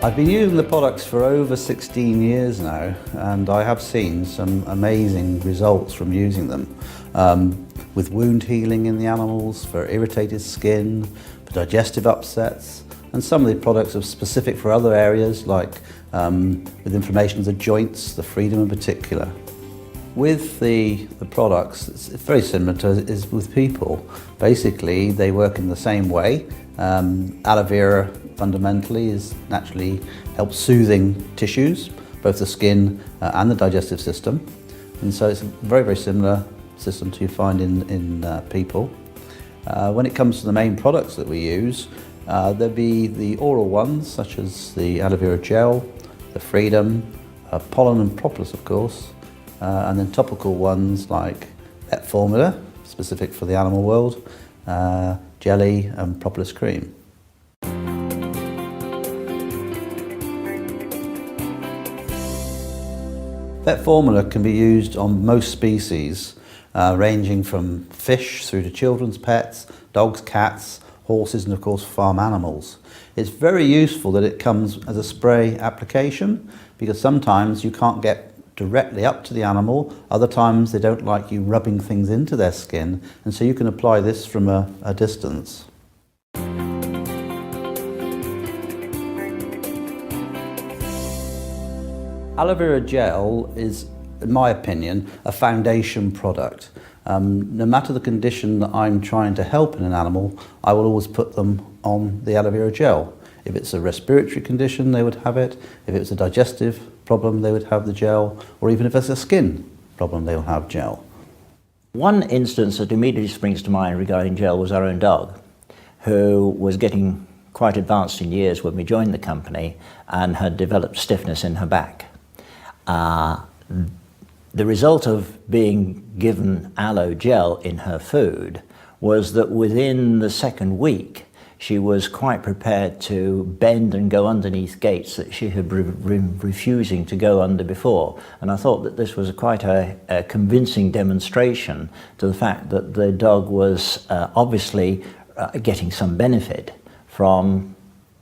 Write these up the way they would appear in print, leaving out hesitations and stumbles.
I've been using the products for over 16 years now, and I have seen some amazing results from using them. With wound healing in the animals, for irritated skin, for digestive upsets, and some of the products are specific for other areas like with inflammation of the joints, the freedom in particular. With the products, it's very similar to is with people. Basically, they work in the same way. Aloe Vera fundamentally naturally helps soothing tissues, both the skin and the digestive system. And so it's a very, very similar system to you find in people. When it comes to the main products that we use, there'll be the oral ones, such as the Aloe Vera gel, the Freedom, pollen and propolis, of course, and then topical ones like Vet Formula, specific for the animal world, jelly and Propolis Creme. Vet Formula can be used on most species, ranging from fish through to children's pets, dogs, cats, horses, and of course farm animals. It's very useful that it comes as a spray application, because sometimes you can't get directly up to the animal, other times they don't like you rubbing things into their skin, and so you can apply this from a distance. Aloe Vera gel is, in my opinion, a foundation product. No matter the condition that I'm trying to help in an animal, I will always put them on the Aloe Vera gel. If it's a respiratory condition, they would have it. If it's a digestive problem, they would have the gel. Or even if it's a skin problem, they'll have gel. One instance that immediately springs to mind regarding gel was our own dog, who was getting quite advanced in years when we joined the company and had developed stiffness in her back. The result of being given aloe gel in her food was that within the second week she was quite prepared to bend and go underneath gates that she had been refusing to go under before. And I thought that this was quite a convincing demonstration to the fact that the dog was obviously getting some benefit from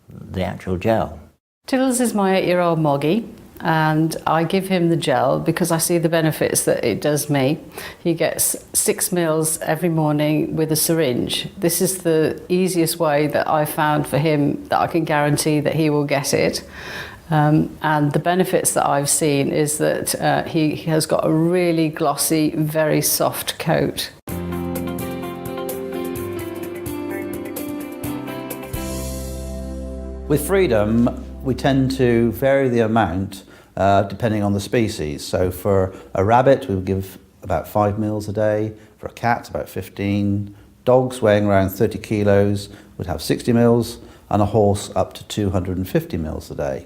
the actual gel. Tiddles is my 8-year-old Moggy, and I give him the gel because I see the benefits that it does me. He gets 6 meals every morning with a syringe. This is the easiest way that I found for him that I can guarantee that he will get it. And the benefits that I've seen is that he has got a really glossy, very soft coat. With Freedom, we tend to vary the amount depending on the species. So for a rabbit, we would give about 5 meals a day. For a cat, about 15. Dogs weighing around 30 kilos would have 60 meals, and a horse up to 250 meals a day.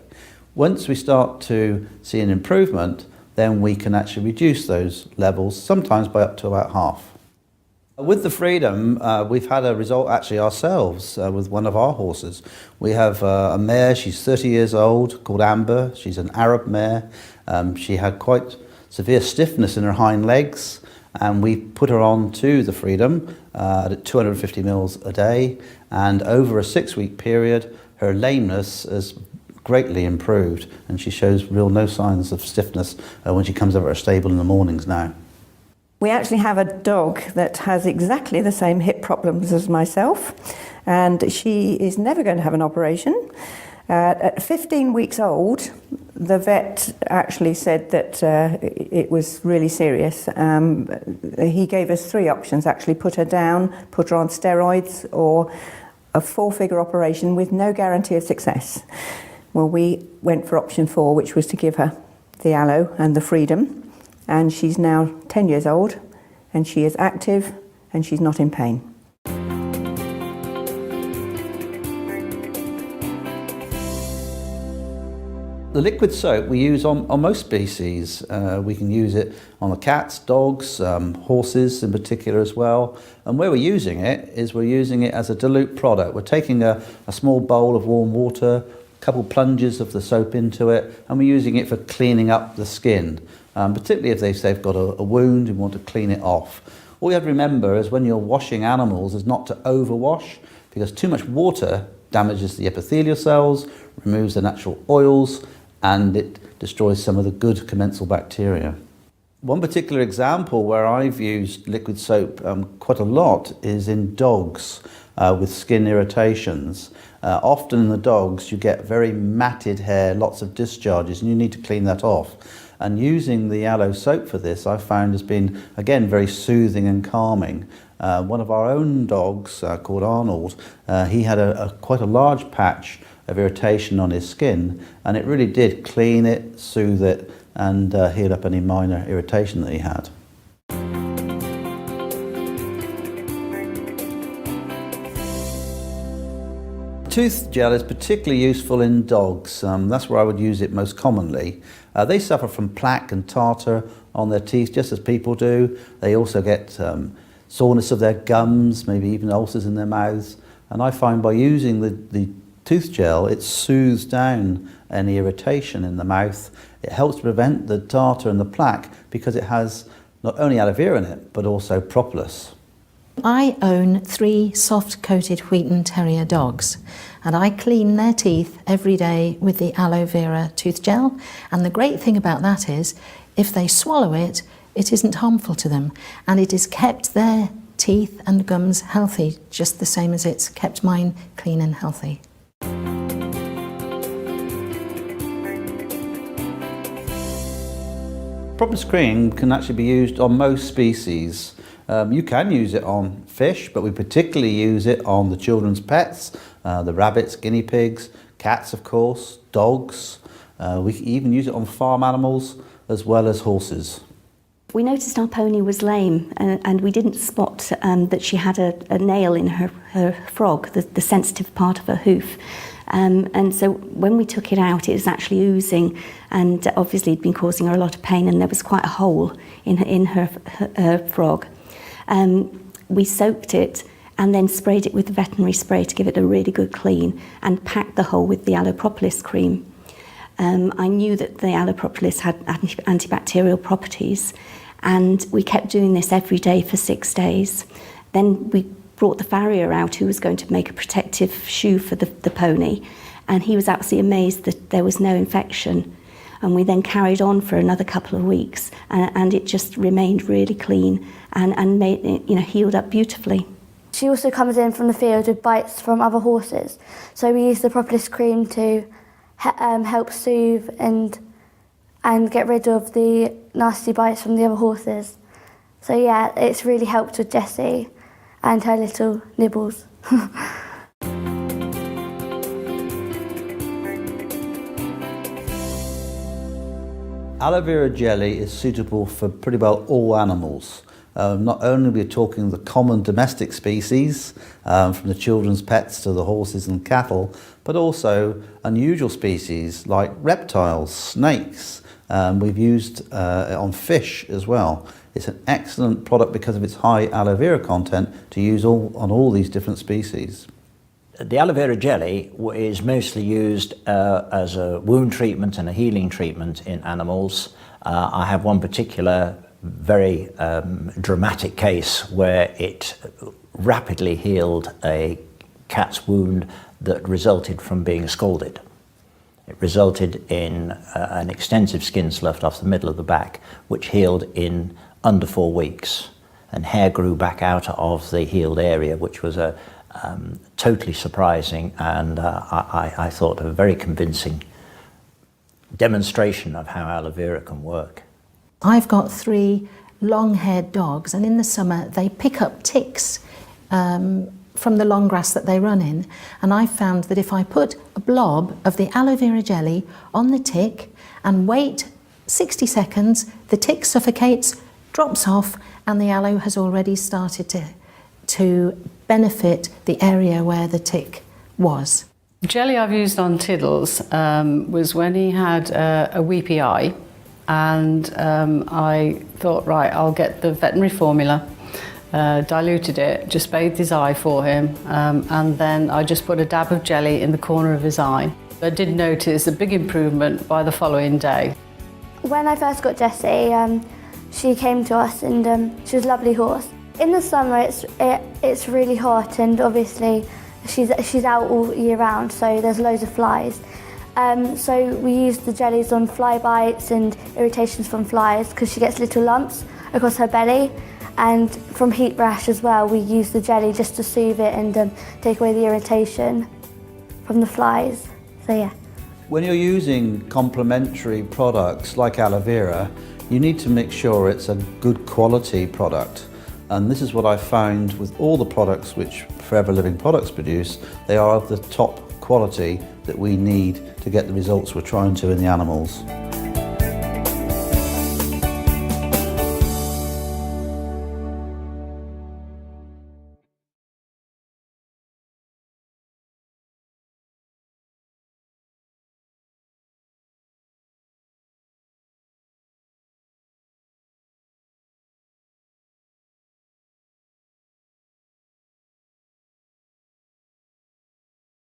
Once we start to see an improvement, then we can actually reduce those levels, sometimes by up to about half. With the Freedom, we've had a result actually ourselves with one of our horses. We have a mare, she's 30 years old, called Amber. She's an Arab mare. She had quite severe stiffness in her hind legs, and we put her on to the Freedom at 250 mils a day, and over a 6-week period, her lameness has greatly improved, and she shows no signs of stiffness when she comes over her stable in the mornings now. We actually have a dog that has exactly the same hip problems as myself, and she is never going to have an operation. At 15 weeks old, the vet actually said that it was really serious. He gave us 3 options, actually: put her down, put her on steroids, or a 4-figure operation with no guarantee of success. Well, we went for option 4, which was to give her the aloe and the Freedom. And she's now 10 years old, and she is active, and she's not in pain. The liquid soap we use on most species. We can use it on the cats, dogs, horses in particular as well. And where we're using it is we're using it as a dilute product. We're taking a small bowl of warm water, a couple plunges of the soap into it, and we're using it for cleaning up the skin. Particularly if they've got a wound and want to clean it off. All you have to remember is when you're washing animals is not to overwash, because too much water damages the epithelial cells, removes the natural oils, and it destroys some of the good commensal bacteria. One particular example where I've used liquid soap quite a lot is in dogs with skin irritations. Often in the dogs you get very matted hair, lots of discharges, and you need to clean that off. And using the aloe soap for this I found has been, again, very soothing and calming. One of our own dogs, called Arnold, he had quite a large patch of irritation on his skin, and it really did clean it, soothe it, and heal up any minor irritation that he had. Tooth gel is particularly useful in dogs. That's where I would use it most commonly. They suffer from plaque and tartar on their teeth just as people do. They also get soreness of their gums, maybe even ulcers in their mouths. And I find by using the tooth gel, it soothes down any irritation in the mouth. It helps to prevent the tartar and the plaque because it has not only aloe vera in it, but also propolis. I own 3 soft-coated Wheaton Terrier dogs, and I clean their teeth every day with the aloe vera tooth gel. And the great thing about that is, if they swallow it, it isn't harmful to them, and it has kept their teeth and gums healthy, just the same as it's kept mine clean and healthy. Propolis Creme can actually be used on most species. You can use it on fish, but we particularly use it on the children's pets, the rabbits, guinea pigs, cats of course, dogs. We even use it on farm animals as well as horses. We noticed our pony was lame, and we didn't spot that she had a nail in her frog, the sensitive part of her hoof. And so when we took it out, it was actually oozing, and obviously it'd been causing her a lot of pain, and there was quite a hole in her frog. We soaked it and then sprayed it with the veterinary spray to give it a really good clean, and packed the hole with the aloe propolis cream. I knew that the aloe propolis had antibacterial properties, and we kept doing this every day for 6 days. Then we brought the farrier out, who was going to make a protective shoe for the pony, and he was absolutely amazed that there was no infection. And we then carried on for another couple of weeks, and it just remained really clean and made it, healed up beautifully. She also comes in from the field with bites from other horses, so we use the propolis cream to help soothe and get rid of the nasty bites from the other horses. So yeah, it's really helped with Jessie and her little nibbles. Aloe vera jelly is suitable for pretty well all animals. Not only are we talking the common domestic species, from the children's pets to the horses and cattle, but also unusual species like reptiles, snakes. We've used it on fish as well. It's an excellent product because of its high aloe vera content to use on all these different species. The aloe vera jelly is mostly used as a wound treatment and a healing treatment in animals. I have one particular very dramatic case where it rapidly healed a cat's wound that resulted from being scalded. It resulted in an extensive skin sloughed off the middle of the back, which healed in under 4 weeks, and hair grew back out of the healed area, which was a totally surprising and I thought a very convincing demonstration of how aloe vera can work. I've got 3 long-haired dogs, and in the summer they pick up ticks from the long grass that they run in, and I found that if I put a blob of the aloe vera jelly on the tick and wait 60 seconds, the tick suffocates, drops off, and the aloe has already started to benefit the area where the tick was. The jelly I've used on Tiddles was when he had a weepy eye, and I thought, right, I'll get the veterinary formula, diluted it, just bathed his eye for him, and then I just put a dab of jelly in the corner of his eye. I did notice a big improvement by the following day. When I first got Jessie, she came to us, and she was a lovely horse. In the summer it's really hot, and obviously she's out all year round, so there's loads of flies. So we use the jellies on fly bites and irritations from flies because she gets little lumps across her belly, and from heat rash as well. We use the jelly just to soothe it and take away the irritation from the flies. So yeah. When you're using complementary products like aloe vera, you need to make sure it's a good quality product. And this is what I found with all the products which Forever Living Products produce. They are of the top quality that we need to get the results we're trying to in the animals.